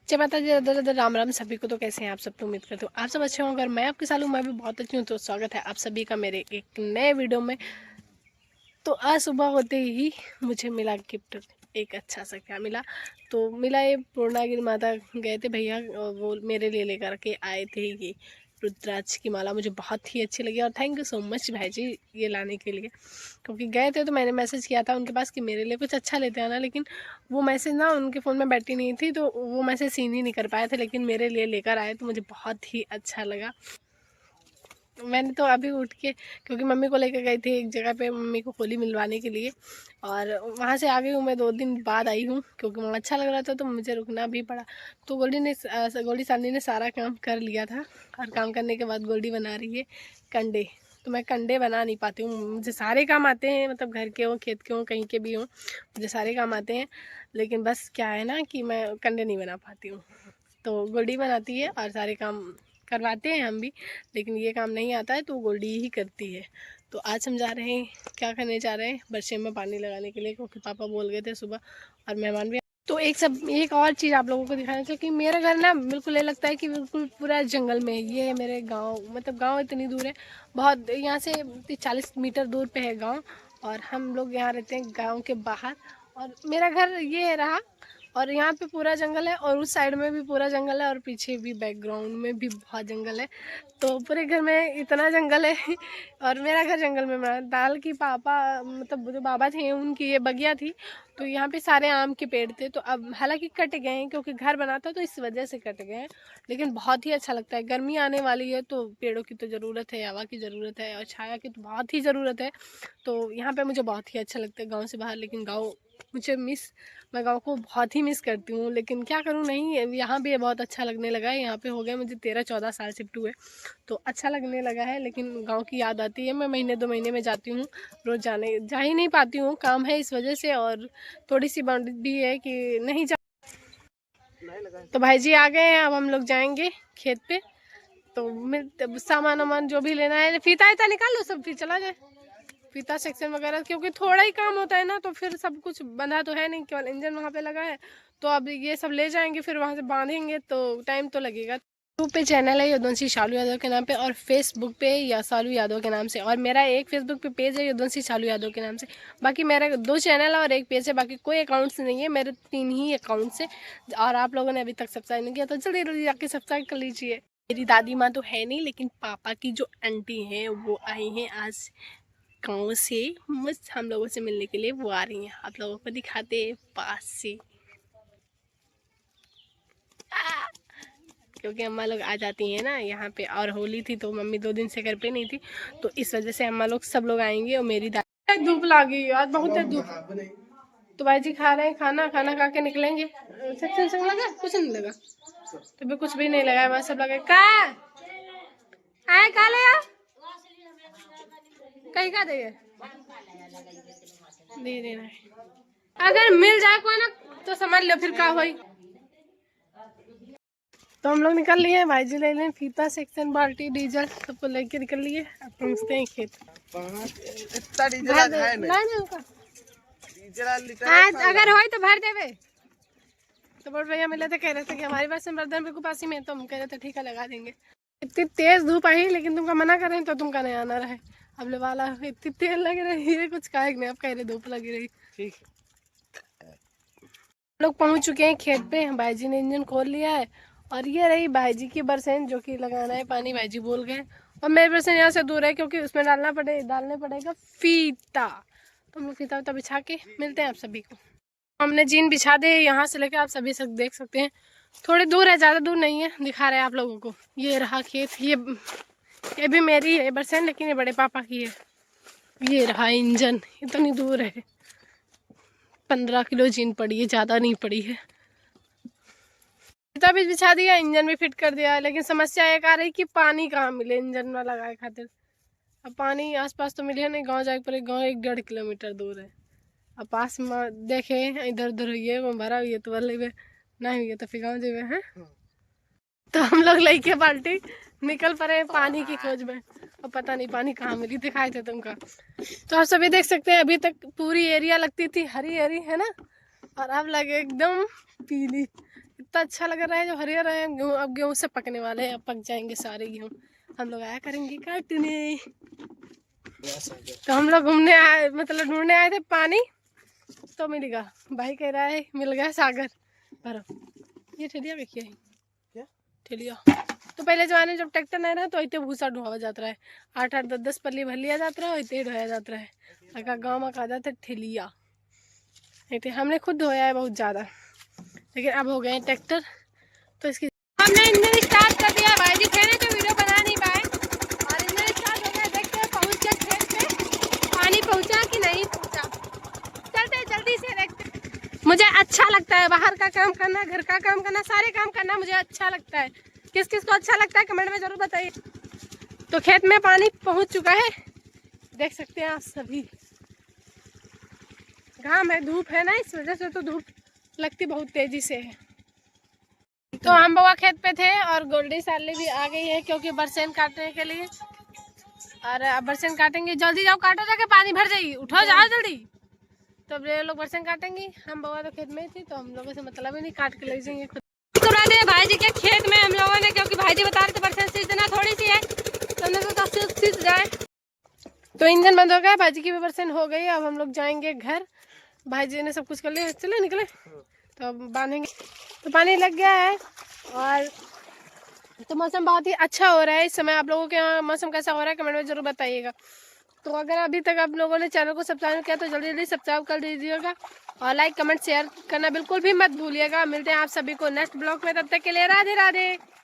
जय माता दी, दर दर राम राम सभी को। तो कैसे हैं आप सब? तो उम्मीद करते हो आप सब अच्छे होंगे। अगर मैं आपके साथ हूँ, मैं भी बहुत अच्छी हूँ। तो स्वागत है आप सभी का मेरे एक नए वीडियो में। तो आज सुबह होते ही मुझे मिला गिफ्ट। एक अच्छा सा क्या मिला, तो मिला ये पूर्णागिरी माता गए थे भैया, वो मेरे लिए लेकर के आए थे ये रुद्राक्ष की माला। मुझे बहुत ही अच्छी लगी और थैंक यू सो मच भाई जी ये लाने के लिए। क्योंकि गए थे तो मैंने मैसेज किया था उनके पास कि मेरे लिए कुछ अच्छा लेते आना, लेकिन वो मैसेज ना उनके फ़ोन में बैठी नहीं थी, तो वो मैसेज सीन ही नहीं कर पाए थे। लेकिन मेरे लिए लेकर आए तो मुझे बहुत ही अच्छा लगा। मैंने तो अभी उठ के, क्योंकि मम्मी को लेकर गई थी एक जगह पे मम्मी को खोली मिलवाने के लिए, और वहाँ से आ गई हूँ। मैं 2 दिन बाद आई हूँ क्योंकि वहाँ अच्छा लग रहा था तो मुझे रुकना भी पड़ा। तो गोल्डी सानी ने सारा काम कर लिया था, और काम करने के बाद गोल्डी बना रही है कंडे। तो मैं कंडे बना नहीं पाती हूँ, मुझे सारे काम आते हैं, मतलब घर के हों, खेत के हों, कहीं के भी हों, मुझे सारे काम आते हैं। लेकिन बस क्या है ना कि मैं कंडे नहीं बना पाती हूँ। तो गोल्डी बनाती है और सारे काम करवाते हैं हम भी, लेकिन ये काम नहीं आता है तो गोल्डी ही करती है। तो आज हम जा रहे हैं, क्या करने जा रहे हैं, बरसीम में पानी लगाने के लिए, क्योंकि पापा बोल गए थे सुबह, और मेहमान भी। तो एक और चीज़ आप लोगों को दिखाना, क्योंकि मेरा घर ना बिल्कुल ये लगता है कि बिल्कुल पूरा जंगल में है। ये है मेरे गाँव, मतलब गाँव इतनी दूर है, बहुत, यहाँ से 40 मीटर दूर पे है गाँव, और हम लोग यहाँ रहते हैं गाँव के बाहर। और मेरा घर ये रहा, और यहाँ पे पूरा जंगल है, और उस साइड में भी पूरा जंगल है, और पीछे भी बैकग्राउंड में भी बहुत जंगल है। तो पूरे घर में इतना जंगल है और मेरा घर जंगल में बना। दाल की पापा, मतलब जो बाबा थे उनकी ये बगिया थी, तो यहाँ पे सारे आम के पेड़ थे। तो अब हालांकि कट गए हैं क्योंकि घर बना था, तो इस वजह से कट गए हैं। लेकिन बहुत ही अच्छा लगता है, गर्मी आने वाली है तो पेड़ों की तो ज़रूरत है, हवा की ज़रूरत है, और छाया की तो बहुत ही ज़रूरत है। तो यहाँ पे मुझे बहुत ही अच्छा लगता है गाँव से बाहर। लेकिन गाँव मुझे मैं गाँव को बहुत ही मिस करती हूँ, लेकिन क्या करूँ, नहीं यहाँ भी बहुत अच्छा लगने लगा है। यहाँ पे हो गया मुझे 13-14 साल शिफ्ट हुए, तो अच्छा लगने लगा है। लेकिन गांव की याद आती है, मैं महीने 2 महीने में जाती हूँ, रोज़ जा ही नहीं पाती हूँ, काम है इस वजह से, और थोड़ी सी बाउंड्री भी है कि नहीं जा। तो भाई जी आ गए हैं, अब हम लोग जाएंगे खेत पे। तो सामान वामान जो भी लेना है, फीता ईता निकाल लो सब, फिर चला जाए फीता सेक्शन वगैरह, क्योंकि थोड़ा ही काम होता है ना, तो फिर सब कुछ बंधा तो है नहीं, केवल इंजन वहाँ पे लगा है। तो अब ये सब ले जाएंगे, फिर वहाँ से बांधेंगे, तो टाइम तो लगेगा। यूट्यूब पे चैनल है यदुवंशी शालू यादव के नाम पे, और फेसबुक पे या शालू यादव के नाम से, और मेरा एक फेसबुक पे पेज है यदुवंशी शालू यादव के नाम से। बाकी मेरा 2 चैनल है और एक पेज है, बाकी कोई अकाउंट्स नहीं है, मेरे 3 ही अकाउंट्स है। और आप लोगों ने अभी तक सब्सक्राइब नहीं किया तो जल्दी जल्दी जाके सब्सक्राइब कर लीजिए। मेरी दादी माँ तो है नहीं, लेकिन पापा की जो आंटी हैं वो आई हैं आज गाँव से, बस हम लोगों से मिलने के लिए वो आ रही हैं। आप लोगों को दिखाते हैं पास से, क्योंकि अम्मा लोग आ जाती हैं ना यहाँ पे, और होली थी तो मम्मी 2 दिन से घर पे नहीं थी, तो इस वजह से अम्मा लोग सब लोग आएंगे। और मेरी दादी, धूप लगी आज, बहुत है धूप। तो भाई जी खा रहे हैं खाना, खाना खा के निकलेंगे। सेक्शन संग लगा, कुछ नहीं लगा, तो भी कुछ भी नहीं लगा, वहाँ सब लगा। का आए का ले कहीं का दे देना है, अगर मिल जाए कोई ना तो समझ लो फिर का होई। तो हम लोग निकल लिए, भाई जी ले लें फीता, सेक्शन, बाल्टी, डीजल सबको लेके निकल लिए। अब पहुँचते हैं खेत। अगर हो तो भर देवे। तो बड़ भैया मिले थे, कह रहे थे कि हमारे पास बर्धन को पास ही में, तो हम कह रहे थे ठीक है लगा देंगे। इतनी तेज धूप आई, लेकिन तुमका मना करें तो तुमका नहीं आना रहे। अब ले वाला इतनी तेज लग रही है, कुछ काहे नहीं, अब कह रहे धूप लगी रही। ठीक, लोग पहुंच चुके हैं खेत पे, भाई जी ने इंजन खोल लिया है, और ये रही भाई जी की बरसेन जो कि लगाना है पानी, भाई जी बोल गए। और मेरी बरसेन यहाँ से दूर है क्योंकि उसमें डालने पड़ेगा फीता। तो हम लोग फीता उता बिछा के मिलते हैं आप सभी को। हमने जीन बिछा दे, यहाँ से लेकर आप सभी देख सकते हैं, थोड़ी दूर है, ज़्यादा दूर नहीं है, दिखा रहे हैं आप लोगों को। ये रहा खेत, ये भी मेरी है बरसेन, लेकिन ये बड़े पापा की है। ये रहा इंजन, इतनी दूर है, 15 किलो जीन पड़ी है, ज़्यादा नहीं पड़ी है। भी बिछा दिया, इंजन भी फिट कर दिया, लेकिन समस्या एक आ रही कि पानी कहाँ मिले इंजन में लगाए खातिर। अब पानी आसपास तो मिले नहीं, गांव जाके पर गांव 1-1.5 किलोमीटर दूर है। अब पास में देखे इधर उधर हुई भरा हुई है तो ले नहीं हुई है तो फिर गाँव जेबे हैं। तो हम लोग लेके बाल्टी निकल पड़े पानी की खोज में, और पता नहीं पानी कहाँ मिली, दिखाए थे तुमका। तो आप सभी देख सकते हैं, अभी तक पूरी एरिया लगती थी हरी हरी है ना, और अब लगे एकदम पीली। इतना अच्छा लग रहा है, जो हरियर है गेहूँ, अब गेहूँ से पकने वाले हैं, अब पक जाएंगे सारे गेहूँ, हम लोग आया करेंगे काटने। तो हम लोग घूमने आए, मतलब ढूंढने आए थे पानी, तो मिल गया, भाई कह रहा है मिल गया सागर भरो। ये ठेलिया देखिए, क्या ठेलिया, तो पहले जमाने में जब ट्रैक्टर नहीं रहा तो इतने भूसा ढोआ जाता है, 8-8 10-10 पल्ली भर लिया जाता है, इतने ढोया जाता है। अगर गाँव में कहा जाता है ठेलिया, इतने हमने खुद धोया है बहुत ज़्यादा, लेकिन अब हो गए ट्रैक्टर, तो इसकी हमने इंजन स्टार्ट कर दिया। भाई जी थे तो वीडियो बना नहीं पाए, और इंजन स्टार्ट हो गया, देखते हैं पहुँच गए खेत पे, पानी पहुँचा कि नहीं पहुँचा, चलते जल्दी से देखते। मुझे अच्छा लगता है बाहर का काम करना, घर का काम करना, सारे काम करना मुझे अच्छा लगता है। किस किस को अच्छा लगता है कमेंट में ज़रूर बताइए। तो खेत में पानी पहुँच चुका है, देख सकते हैं आप सभी, घाम है, धूप है ना, इस वजह से तो धूप लगती बहुत तेजी से है। तो हम बउआ खेत पे थे और गोल्डी साली भी आ गई है, क्योंकि बरसेन काटने के लिए, और अब बरसेन काटेंगे, जल्दी जाओ काटो, जाके पानी भर जाइए, उठो जाओ जल्दी। तो अब ये लोग बरसेन काटेंगे, हम बउआ तो खेत में ही थी, तो हम लोगों से मतलब ही नहीं, काट के ले जाएंगे खुद। तो भाई जी के खेत में हम लोगों ने, क्योंकि भाई जी बता रहे थे बरसेन सींचना थोड़ी सी है, तो हमने सोचा सींच जाए। तो इंजन बंद हो गया, भाई जी की भी बरसेन हो गई, अब हम लोग जाएंगे घर। भाई जी ने सब कुछ कर लिया, चले निकले, तो अब बांधेंगे। तो पानी लग गया है, और तो मौसम बहुत ही अच्छा हो रहा है इस समय। आप लोगों के यहाँ मौसम कैसा हो रहा है कमेंट में जरूर बताइएगा। तो अगर अभी तक आप लोगों ने चैनल को सब्सक्राइब किया तो जल्दी जल्दी सब्सक्राइब कर दीजिएगा, और लाइक कमेंट शेयर करना बिल्कुल भी मत भूलिएगा। मिलते हैं आप सभी को नेक्स्ट ब्लॉग में, तब तक के लिए राधे राधे।